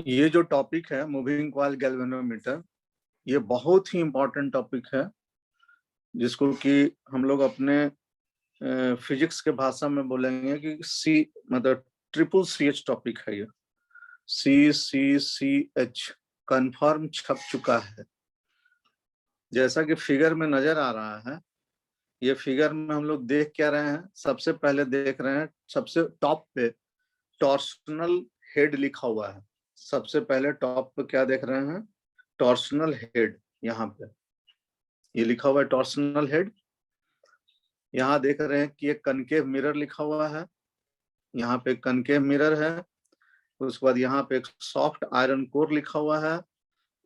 ये जो टॉपिक है मूविंग कॉइल गैल्वेनोमीटर, ये बहुत ही इम्पोर्टेंट टॉपिक है, जिसको कि हम लोग अपने फिजिक्स के भाषा में बोलेंगे कि सी मतलब ट्रिपल सी एच टॉपिक है। ये CCCH कंफर्म छप चुका है। जैसा कि फिगर में नजर आ रहा है, ये फिगर में हम लोग देख क्या रहे हैं, सबसे पहले देख रहे हैं सबसे टॉप पे टॉर्सनल हेड लिखा हुआ है। सबसे पहले टॉप पे क्या देख रहे हैं, टॉर्सनल हेड। यहाँ पे ये लिखा हुआ है टॉर्सनल हेड। यहाँ देख रहे हैं कि एक कनकेव मिरर लिखा हुआ है, यहाँ पे कनकेव मिरर है। उसके बाद यहाँ पे एक सॉफ्ट आयरन कोर लिखा हुआ है,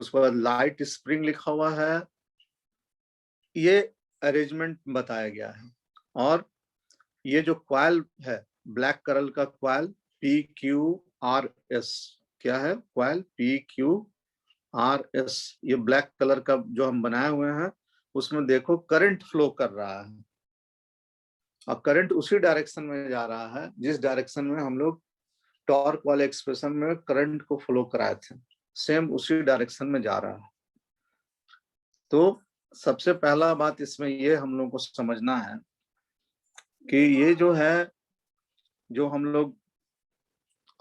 उसके बाद लाइट स्प्रिंग लिखा हुआ है। ये अरेंजमेंट बताया गया है। और ये जो क्वाइल है, ब्लैक कलर का क्वाइल PQRS, क्या है क्वाइल PQRS, ये ब्लैक कलर का जो हम बनाए हुए हैं, उसमें देखो करंट फ्लो कर रहा है। अब करंट उसी डायरेक्शन में जा रहा है जिस डायरेक्शन में हम लोग टॉर्क वाले एक्सप्रेशन में करंट को फ्लो कराए थे, सेम उसी डायरेक्शन में जा रहा है। तो सबसे पहला बात इसमें ये हम लोग को समझना है कि ये जो है, जो हम लोग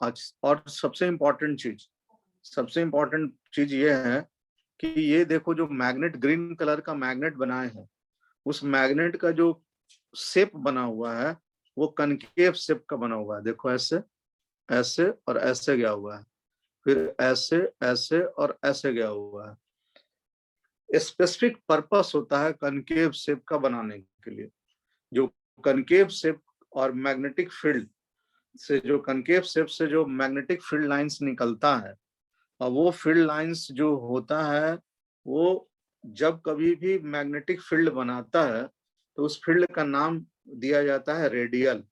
आज, और सबसे इम्पोर्टेंट चीज ये है कि ये देखो जो मैग्नेट, ग्रीन कलर का मैग्नेट बनाए हैं, उस मैग्नेट का जो शेप बना हुआ है वो कनकेव शेप का बना हुआ है। देखो ऐसे ऐसे और ऐसे गया हुआ है, फिर ऐसे ऐसे और ऐसे गया हुआ है। स्पेसिफिक पर्पस होता है कनकेव शेप का बनाने के लिए। जो कनकेव शेप और मैग्नेटिक फील्ड से, जो कनकेव शेप से जो मैग्नेटिक फील्ड लाइंस निकलता है, और वो फील्ड लाइंस जो होता है, वो जब कभी भी मैग्नेटिक फील्ड बनाता है तो उस फील्ड का नाम दिया जाता है रेडियल।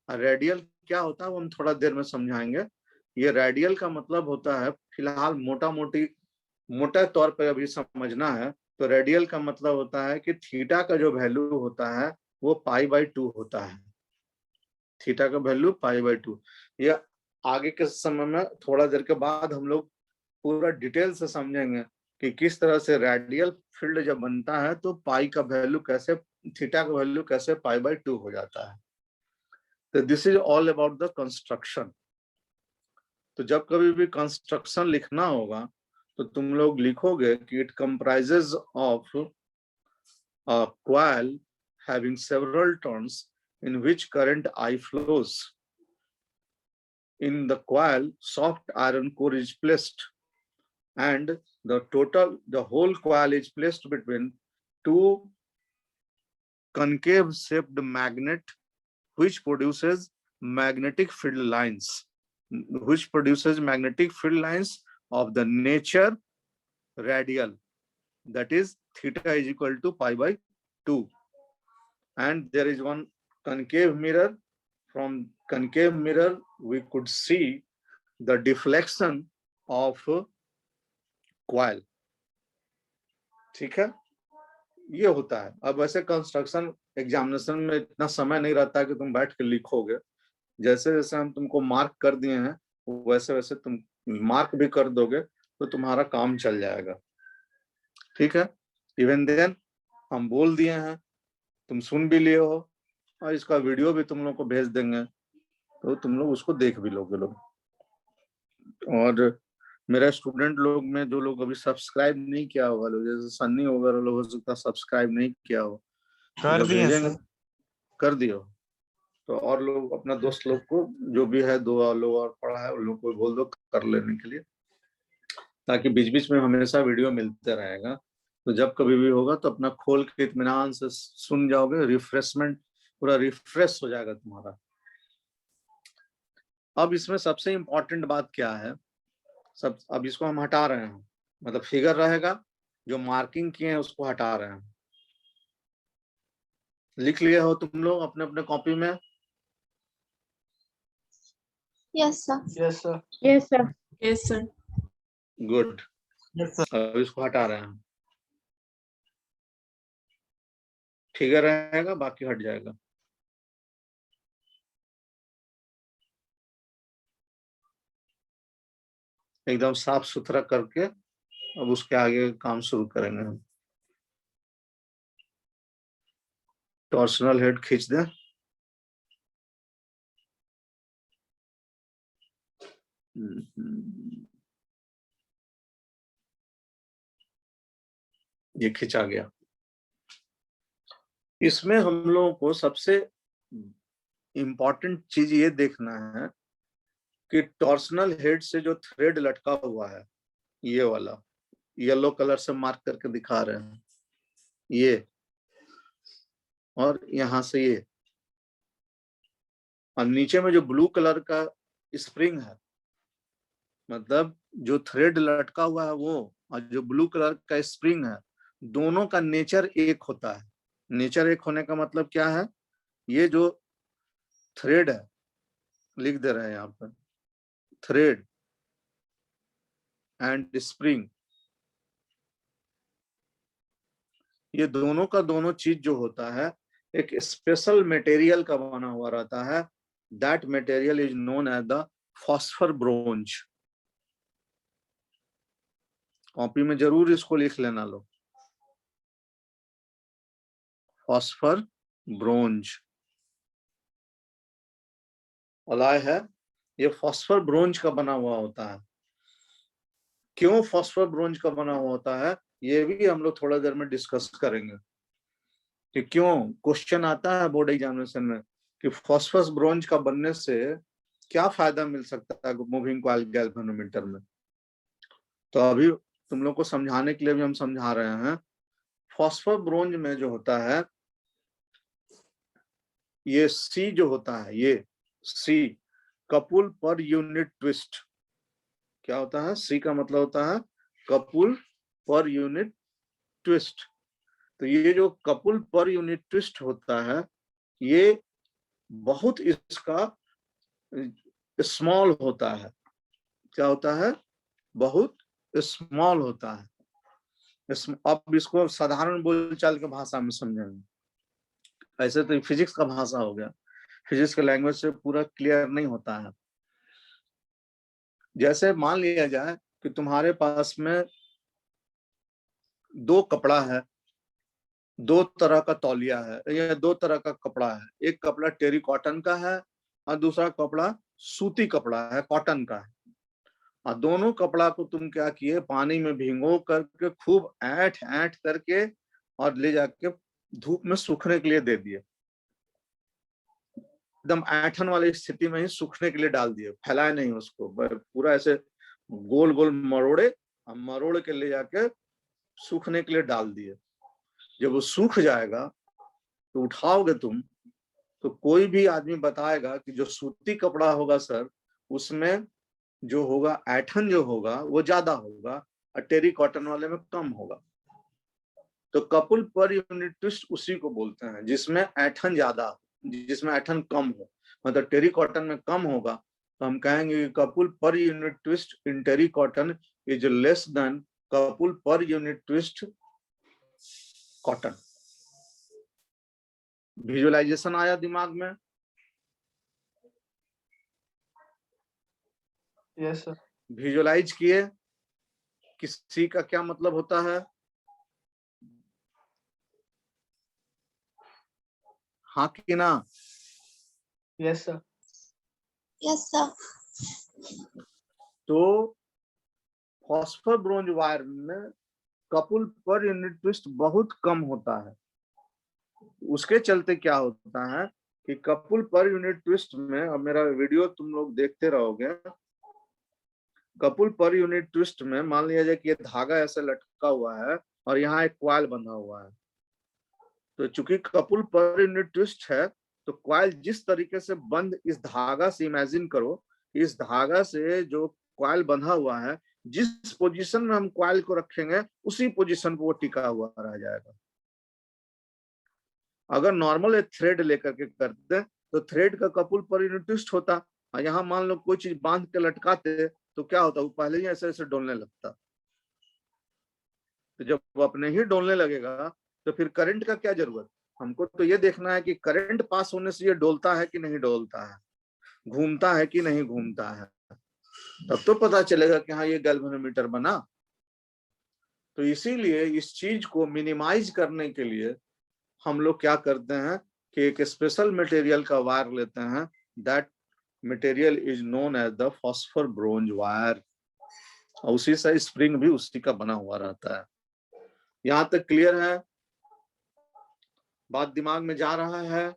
रेडियल क्या होता है वो हम थोड़ा देर में समझाएंगे। ये रेडियल का मतलब होता है, फिलहाल मोटा तौर पर अभी समझना है, तो रेडियल का मतलब होता है कि थीटा का जो वैल्यू होता है वो π/2 होता है। थीटा का वैल्यू π/2। ये आगे के समय में थोड़ा देर के बाद हम लोग पूरा डिटेल से समझेंगे कि किस तरह से रेडियल फील्ड जब बनता है तो पाई का वैल्यू कैसे, थीटा का वैल्यू कैसे π/2 हो जाता है। तो this is all about the construction. तो जब कभी भी कंस्ट्रक्शन लिखना होगा तो तुम लोग लिखोगे कि it comprises of a coil having several turns in which current I flows. In the coil, soft iron core is placed, and the whole coil is placed between two concave shaped magnet, which produces magnetic field lines, of the nature radial, that is theta is equal to π/2. And there is one concave mirror. From concave mirror we could see the deflection of coil. ठीक है, ये होता है। अब वैसे construction examination में इतना समय नहीं रहता कि तुम बैठ के लिखोगे। जैसे जैसे हम तुमको मार्क कर दिए हैं वैसे वैसे तुम मार्क भी कर दोगे तो तुम्हारा काम चल जाएगा। ठीक है, इवन देन हम बोल दिए हैं, तुम सुन भी लिए हो, और इसका वीडियो भी तुम लोग को भेज देंगे तो तुम लोग उसको देख भी लोगे लोग। और मेरा स्टूडेंट लोग में जो लोग अभी सब्सक्राइब नहीं किया होगा, लोग जैसे सन्नी वगैरह लोग हो सकता है सब्सक्राइब नहीं किया हो, कर दिए भेजेंगे कर दियो। तो और लोग अपना दोस्त लोग को, जो भी है 2 लोग और पढ़ा है उन लोग को बोल दो कर लेने के लिए, ताकि बीच बीच में हमेशा वीडियो मिलते रहेगा। तो जब कभी भी होगा तो अपना खोल के इत्मीनान से सुन जाओगे, रिफ्रेशमेंट पूरा रिफ्रेश हो जाएगा तुम्हारा। अब इसमें सबसे इम्पोर्टेंट बात क्या है, अब इसको हम हटा रहे हैं, मतलब फिगर रहेगा, जो मार्किंग किए हैं उसको हटा रहे हैं। लिख लिए हो तुम लोग अपने अपने कॉपी में? Yes sir. Yes sir. Yes sir. Yes sir. Good. Yes sir. अब इसको हटा रहे हैं, फिगर रहेगा बाकी हट जाएगा। एकदम साफ सुथरा करके अब उसके आगे काम शुरू करेंगे हम। टॉर्सनल हेड खींच दें। ये खींचा गया। इसमें हम लोगों को सबसे इंपॉर्टेंट चीज ये देखना है कि टॉर्सनल हेड से जो थ्रेड लटका हुआ है, ये वाला येलो कलर से मार्क करके दिखा रहे हैं, ये और यहां से ये, और नीचे में जो ब्लू कलर का स्प्रिंग है, मतलब जो थ्रेड लटका हुआ है वो, और जो ब्लू कलर का स्प्रिंग है, दोनों का नेचर एक होता है। नेचर एक होने का मतलब क्या है? ये जो थ्रेड है, लिख दे रहे हैं यहाँ पर, थ्रेड एंड स्प्रिंग, ये दोनों का दोनों चीज जो होता है एक स्पेशल मटेरियल का बना हुआ रहता है। That material is known as the phosphor bronze. Copy में जरूर इसको लिख लेना लोग, फॉस्फर ब्रोंज अलाय है, ये फॉस्फर ब्रोंज का बना हुआ होता है। क्यों फॉस्फर ब्रोंज का बना हुआ होता है, ये भी हम लोग थोड़ा देर में डिस्कस करेंगे कि क्यों क्वेश्चन आता है बोर्ड एग्जामिनेशन में कि फॉस्फरस ब्रोंज का बनने से क्या फायदा मिल सकता है मूविंग कॉइल गैल्वेनोमीटर में। तो अभी तुम लोग को समझाने के लिए भी हम समझा रहे हैं। फॉस्फर ब्रोंज में जो होता है, ये सी जो होता है, ये सी कपुल पर यूनिट ट्विस्ट, क्या होता है? सी का मतलब होता है कपुल पर यूनिट ट्विस्ट। तो ये जो कपुल पर यूनिट ट्विस्ट होता है, ये बहुत इसका स्मॉल होता है। क्या होता है? बहुत स्मॉल होता है। अब इसको साधारण बोलचाल की भाषा में समझेंगे, ऐसे तो फिजिक्स का भाषा हो गया, फिजिक्स के लैंग्वेज से पूरा क्लियर नहीं होता है। जैसे मान लिया जाए कि तुम्हारे पास में दो कपड़ा है, दो तरह का तौलिया है या दो तरह का कपड़ा है। एक कपड़ा टेरी कॉटन का है और दूसरा कपड़ा सूती कपड़ा है, कॉटन का है। और दोनों कपड़ा को तुम क्या किए, पानी में भिगो करके खूब ऐंठ ऐंठ करके और ले जाके धूप में सूखने के लिए दे दिए। एकदम ऐंठन वाली स्थिति में ही सूखने के लिए डाल दिए, फैलाए नहीं उसको, पूरा ऐसे गोल गोल मरोड़े और मरोड़ के ले जाके सूखने के लिए डाल दिए। जब वो सूख जाएगा तो उठाओगे तुम, तो कोई भी आदमी बताएगा कि जो सूती कपड़ा होगा सर, उसमें जो होगा ऐठन जो होगा वो ज्यादा होगा और टेरी कॉटन वाले में कम होगा। तो कपुल पर यूनिट ट्विस्ट उसी को बोलते हैं जिसमें ऐठन ज्यादा, जिसमें ऐठन कम हो। मतलब टेरी कॉटन में कम होगा तो हम कहेंगे कि couple per unit twist in terry cotton is less than couple per unit twist cotton. Visualisation आया दिमाग में? Yes sir. विजुअलाइज किए किसी का क्या मतलब होता है? हाँ कि ना? Yes sir. Yes sir. तो फॉस्फर ब्रोंज वायर में कपुल पर यूनिट ट्विस्ट बहुत कम होता है। उसके चलते क्या होता है कि कपुल पर यूनिट ट्विस्ट में, अब मेरा वीडियो तुम लोग देखते रहोगे, कपुल पर यूनिट ट्विस्ट में मान लिया जाए कि ये धागा ऐसे लटका हुआ है और यहाँ एक क्वाइल बंधा हुआ है। तो चूंकि कपुल पर यूनिट ट्विस्ट है तो क्वाइल जिस तरीके से बंद, इस धागा से इमेजिन करो, इस धागा से जो क्वाइल बंधा हुआ है, जिस पोजीशन में हम क्वाइल को रखेंगे उसी पोजीशन पर वो टिका हुआ रह जाएगा। अगर नॉर्मल एक थ्रेड लेकर के करते तो थ्रेड का कपुल पर यूनिट ट्विस्ट होता, और यहाँ मान लो कोई चीज बांध के लटकाते तो क्या होता, वो पहले ही ऐसे ऐसे डोलने लगता। तो जब वो अपने ही डोलने लगेगा तो फिर करंट का क्या जरूरत? हमको तो ये देखना है कि करंट पास होने से ये डोलता है कि नहीं डोलता है, घूमता है कि नहीं घूमता है। तब तो पता चलेगा कि हाँ ये गैल्वेनोमीटर बना। तो इसीलिए इस चीज को मिनिमाइज करने के लिए हम लोग क्या करते हैं कि एक स्पेशल मटेरियल का वायर लेते हैं। That material is known as the phosphor bronze wire. और उसी से स्प्रिंग भी उसी का बना हुआ रहता है। यहां तक क्लियर है? बात दिमाग में जा रहा है?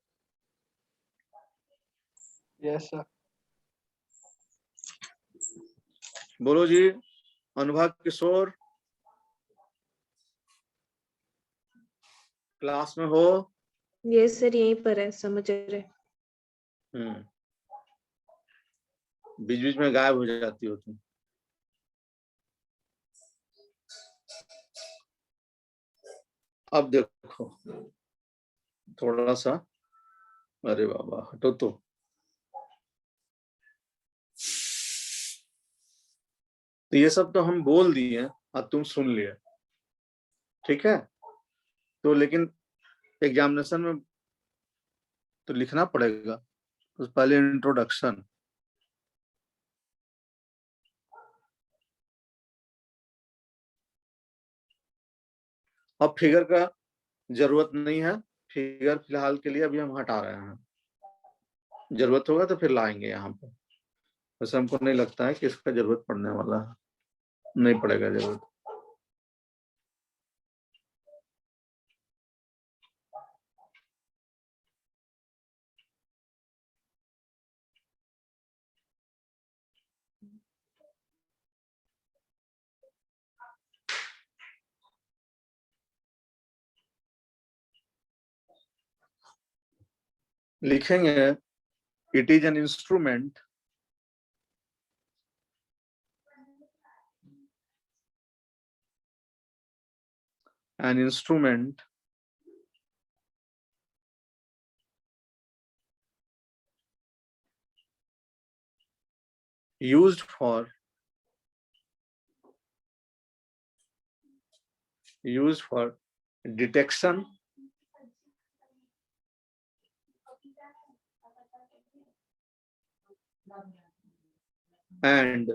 Yes sir. बोलो जी। अनुभव किशोर क्लास में हो? ये सर यहीं पर है, समझ रहे। बीच बीच में गायब हो जाती हो तुम। अब देखो थोड़ा सा, अरे बाबा हटो तो। तो ये सब तो हम बोल दिए और तुम सुन लिए, ठीक है। तो लेकिन एग्जामिनेशन में तो लिखना पड़ेगा। तो पहले इंट्रोडक्शन। अब फिगर का जरूरत नहीं है, फिगर फिलहाल के लिए अभी हम हटा रहे हैं। जरूरत होगा तो फिर लाएंगे यहाँ पे। वैसे हमको नहीं लगता है कि इसका जरूरत पड़ने वाला है, नहीं पड़ेगा जरूरत। लिखेंगे it is an instrument used for detection and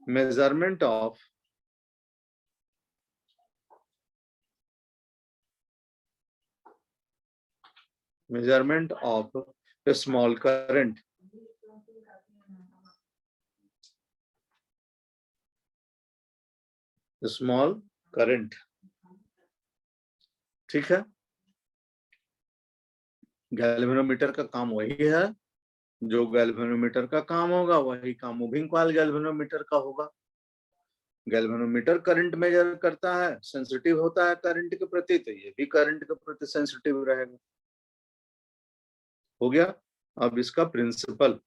measurement of a small current. Small current, ठीक है। गैल्वेनोमीटर का काम वही है। जो गैल्वेनोमीटर का काम होगा वही काम मूविंग कॉइल गैल्वेनोमीटर का होगा। गैल्वेनोमीटर करंट मेजर करता है, सेंसिटिव होता है करंट के प्रति, तो ये भी करंट के प्रति सेंसिटिव रहेगा। हो गया। अब इसका प्रिंसिपल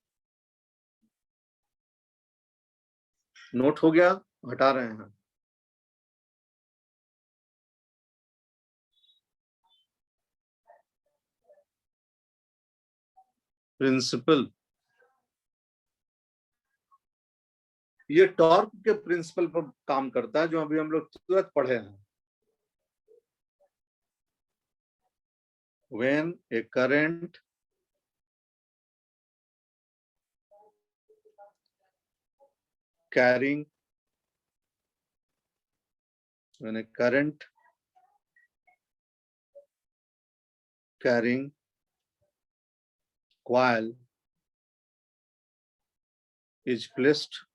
नोट हो गया, हटा रहे हैं। प्रिंसिपल, ये टॉर्क के प्रिंसिपल पर काम करता है, जो अभी हम लोग तुरंत पढ़े हैं। When a current carrying coil is placed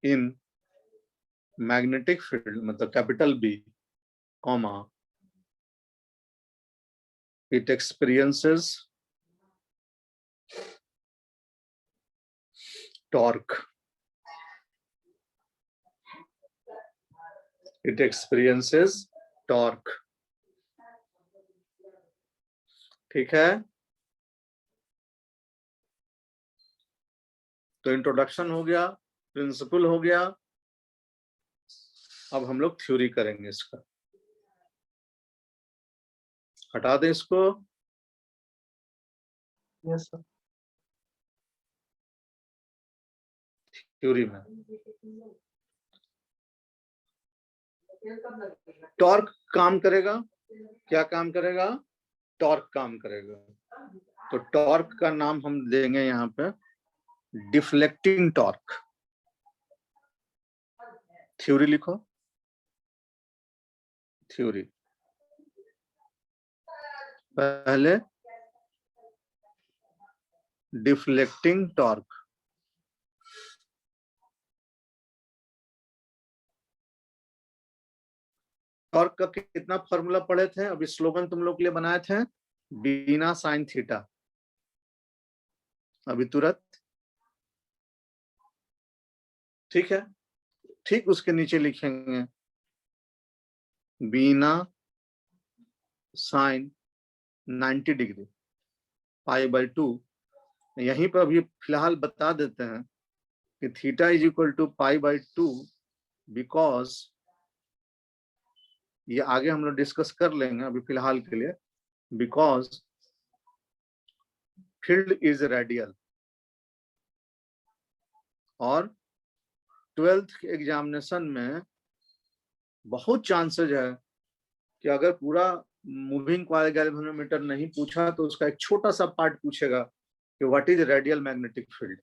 in magnetic field, मतलब capital B, comma, it experiences torque. It experiences torque. ठीक है। तो इंट्रोडक्शन हो गया, प्रिंसिपल हो गया। अब हम लोग थ्योरी करेंगे इसका। हटा दें इसको। Yes sir. थ्योरी में टॉर्क काम करेगा। क्या काम करेगा? टॉर्क काम करेगा। तो टॉर्क का नाम हम देंगे यहाँ पे डिफ्लेक्टिंग टॉर्क। थ्योरी लिखो, थ्योरी। पहले डिफ्लेक्टिंग टॉर्क, टॉर्क का कितना फॉर्मूला पढ़े थे, अभी स्लोगन तुम लोग के लिए बनाए थे, बीना साइन थीटा। अभी तुरंत, ठीक है, ठीक उसके नीचे लिखेंगे बीना साइन 90 डिग्री पाई बाई 2। यहीं पर अभी फिलहाल बता देते हैं कि theta is equal to pi by 2, because ये आगे हम लोग डिस्कस कर लेंगे, अभी फिलहाल के लिए बिकॉज फील्ड इज रेडियल। और 12th एग्जामिनेशन में बहुत चांसेज है कि अगर पूरा मूविंग कॉइल गैल्वेनोमीटर नहीं पूछा तो उसका एक छोटा सा पार्ट पूछेगा कि what is radial magnetic field,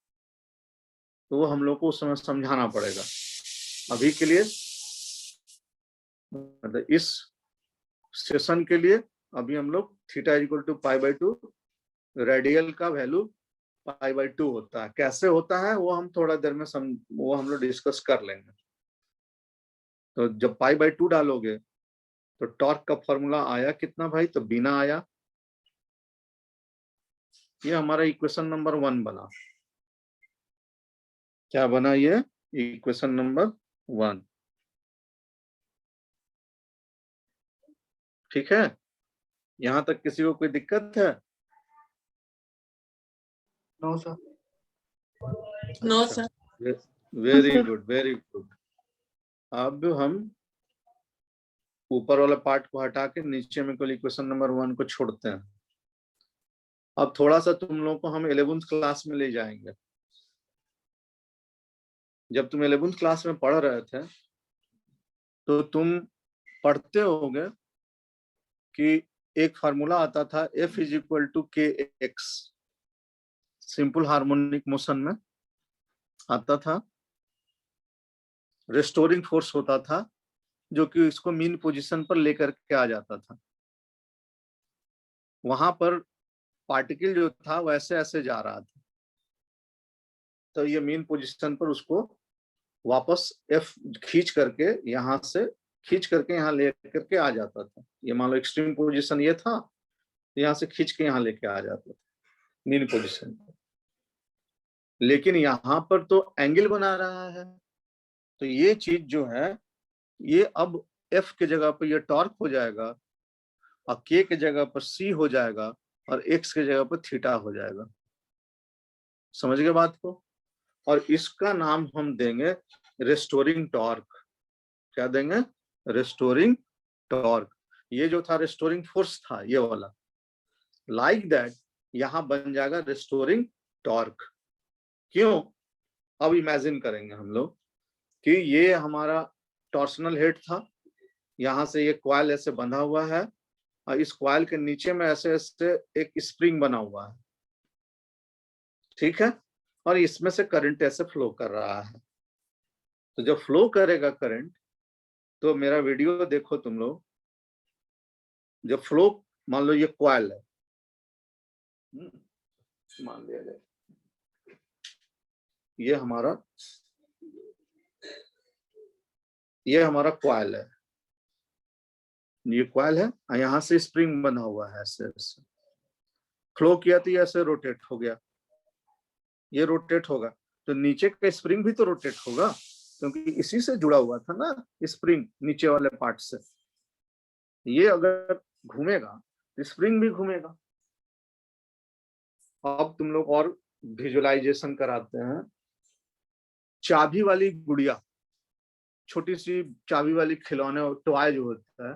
तो वो हम लोग को उस समय समझाना पड़ेगा। अभी के लिए मतलब इस सेशन के लिए अभी हम लोग theta equal to pi by 2, radial का वैल्यू पाई बाई 2 होता है। कैसे होता है वो हम थोड़ा देर में वो हम लोग डिस्कस कर लेंगे। तो जब पाई बाई 2 डालोगे तो टॉर्क का फॉर्मूला आया कितना भाई, तो बीना आया। ये हमारा इक्वेशन नंबर 1 बना। क्या बना ये, इक्वेशन नंबर 1। ठीक है, यहां तक किसी को कोई दिक्कत है? No sir. No sir. Very good, very good. अब हम ऊपर वाला पार्ट को हटा के नीचे में केवल इक्वेशन नंबर 1 को छोड़ते हैं। अब थोड़ा सा तुम लोगों को हम 11th क्लास में ले जाएंगे। जब तुम 11th क्लास में पढ़ रहे थे तो तुम पढ़ते होगे कि एक फार्मूला आता था F इज इक्वल टू के एक्स, सिंपल हार्मोनिक मोशन में आता था। रेस्टोरिंग फोर्स होता था जो कि इसको मीन पोजीशन पर लेकर के आ जाता था। वहां पर पार्टिकल जो था वैसे ऐसे जा रहा था, तो ये मीन पोजीशन पर उसको वापस F खींच करके यहां से खींच करके यहाँ लेकर के आ जाता था। ये मान लो एक्सट्रीम पोजीशन ये था, यहाँ से खींच के यहाँ लेके आ जाता था मीन पोजीशन पर। लेकिन यहाँ पर तो एंगल बना रहा है, तो ये चीज जो है ये अब F के जगह पर ये टॉर्क हो जाएगा और K के जगह पर C हो जाएगा और X के जगह पर थीटा हो जाएगा। समझ गए बात को? और इसका नाम हम देंगे रेस्टोरिंग टॉर्क। क्या देंगे? Restoring torque. ये जो था रेस्टोरिंग फोर्स था ये वाला, लाइक दैट यहां बन जाएगा रेस्टोरिंग टॉर्क। क्यों? अब इमेजिन करेंगे हम लोग कि ये हमारा टॉर्सनल हेड था, यहां से ये कॉइल ऐसे बंधा हुआ है और इस कॉइल के नीचे में ऐसे ऐसे एक स्प्रिंग बना हुआ है, ठीक है, और इसमें से करंट ऐसे फ्लो कर रहा है। तो जब फ्लो करेगा करंट, तो मेरा वीडियो देखो तुम लोग, जब फ्लो, मान लो ये कॉइल है, मान लिया जाए ये हमारा कॉइल है, ये कॉइल है, यहां से स्प्रिंग बना हुआ है, ऐसे ऐसे फ्लो किया तो ये ऐसे रोटेट हो गया, ये रोटेट होगा तो नीचे का स्प्रिंग भी तो रोटेट होगा, क्योंकि इसी से जुड़ा हुआ था ना स्प्रिंग नीचे वाले पार्ट से। ये अगर घूमेगा तो स्प्रिंग भी घूमेगा। अब तुम लोग और विजुअलाइजेशन कराते हैं। चाबी वाली गुड़िया, छोटी सी चाबी वाली खिलौने और टॉय जो होता है,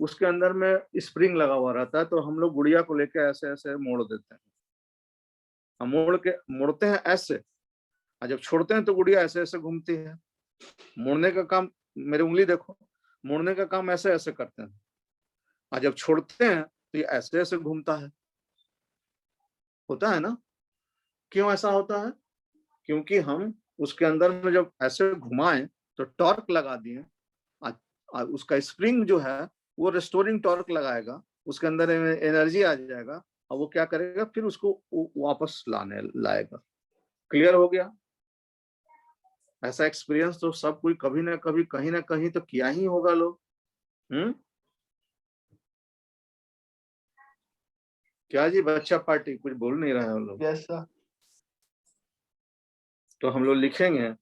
उसके अंदर में स्प्रिंग लगा हुआ रहता है, तो हम लोग गुड़िया को लेके ऐसे ऐसे मोड़ देते हैं। हम मोड़ते हैं ऐसे, और जब छोड़ते हैं तो गुड़िया ऐसे ऐसे घूमती है। मोड़ने का काम, मेरी उंगली देखो, मोड़ने का काम ऐसे ऐसे करते हैं, और जब छोड़ते हैं तो ये ऐसे ऐसे घूमता है। होता है ना? क्यों ऐसा होता है? क्योंकि हम उसके अंदर में जब ऐसे घुमाएं तो टॉर्क लगा दिए, उसका स्प्रिंग जो है वो रेस्टोरिंग टॉर्क लगाएगा, उसके अंदर एनर्जी आ जाएगा और वो क्या करेगा, फिर उसको वापस लाएगा। क्लियर हो गया? ऐसा एक्सपीरियंस तो सब कोई कभी ना कभी कहीं ना कहीं तो किया ही होगा लोग। क्या जी बच्चा पार्टी कुछ बोल नहीं रहे हैं लोग? Yes sir. तो हम लोग लिखेंगे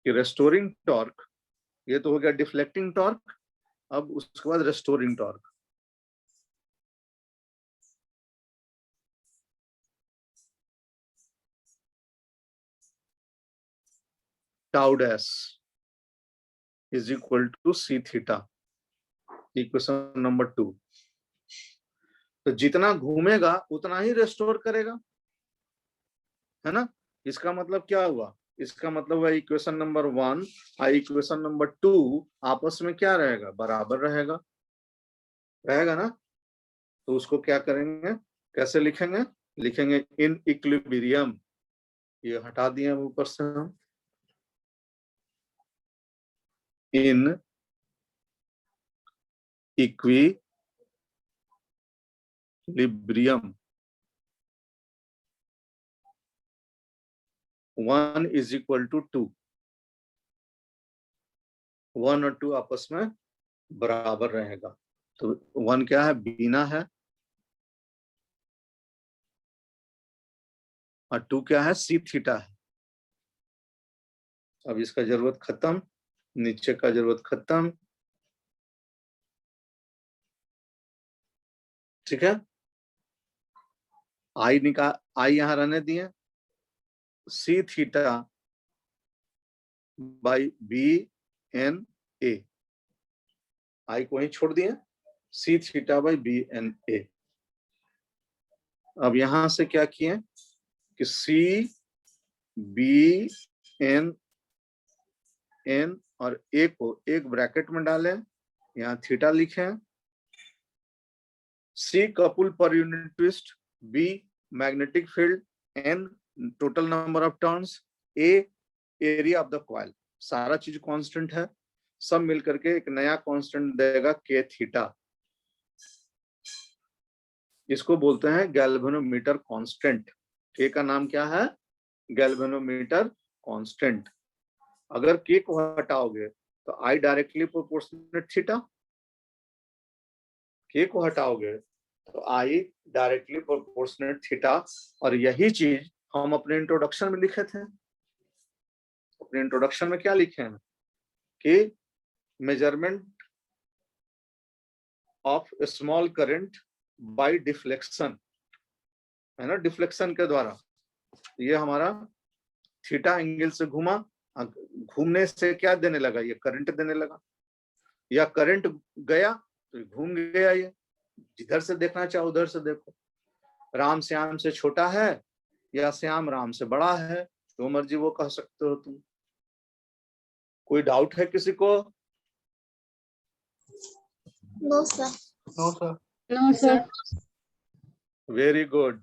कि रेस्टोरिंग टॉर्क, ये तो हो गया डिफ्लेक्टिंग टॉर्क, अब उसके बाद restoring torque. Tau dash is equal to C theta, equation number 2। तो जितना घूमेगा उतना ही रेस्टोर करेगा, है ना? इसका मतलब क्या हुआ? इसका मतलब हुआ इक्वेशन नंबर 1 और इक्वेशन नंबर 2 आपस में क्या रहेगा? बराबर रहेगा, रहेगा ना? तो उसको क्या करेंगे, कैसे लिखेंगे? लिखेंगे इन इक्विलिब्रियम, ये हटा दिए ऊपर से हम, in equilibrium 1 is equal to 2, 1 और 2 आपस में बराबर रहेगा। तो 1 क्या है? बीना है, और 2 क्या है? सी थीटा है। अब इसका जरूरत खत्म, नीचे का जरूरत खत्म, ठीक है? आई यहां रहने दिए, C theta by B N A, I को वहीं छोड़ दिए, C theta by B N A. अब यहां से क्या किए कि सी बी एन एन और ए को एक ब्रैकेट में डालें, यहाँ थीटा लिखें, C couple per unit twist, B magnetic field, N total number of turns, A area of the coil, सारा चीज कांस्टेंट है, सब मिलकर के एक नया कांस्टेंट देगा के थीटा। इसको बोलते हैं गैल्वेनोमीटर कांस्टेंट। के का नाम क्या है? Galvanometer constant. अगर के को हटाओगे तो आई डायरेक्टली प्रोपोर्शनेट थीटा, के को हटाओगे तो आई डायरेक्टली प्रोपोर्शनेट थीटा। और यही चीज हम अपने इंट्रोडक्शन में लिखे थे। अपने इंट्रोडक्शन में क्या लिखे हैं कि measurement of small current by deflection, है ना, डिफ्लेक्शन के द्वारा। ये हमारा थीटा एंगल से घूमा, घूमने से क्या देने लगा? ये करंट देने लगा, या करंट गया तो घूम गया। ये जिधर से देखना चाहो उधर से देखो, राम श्याम से छोटा है या श्याम राम से बड़ा है, जो मर्जी वो कह सकते हो तुम। कोई डाउट है किसी को? No sir. No sir. No sir. Very good,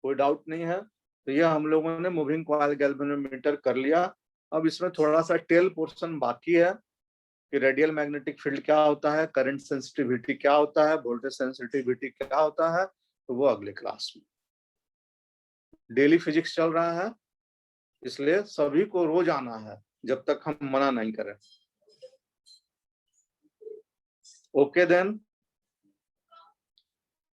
कोई डाउट नहीं है। तो ये हम लोगों ने मूविंग कॉइल गैल्वेनोमीटर कर लिया। अब इसमें थोड़ा सा टेल पोर्शन बाकी है कि रेडियल मैग्नेटिक फील्ड क्या होता है, करंट सेंसिटिविटी क्या होता है, वोल्टेज सेंसिटिविटी क्या होता है, तो वो अगले क्लास में। डेली फिजिक्स चल रहा है, इसलिए सभी को रोज आना है जब तक हम मना नहीं करें। Okay then.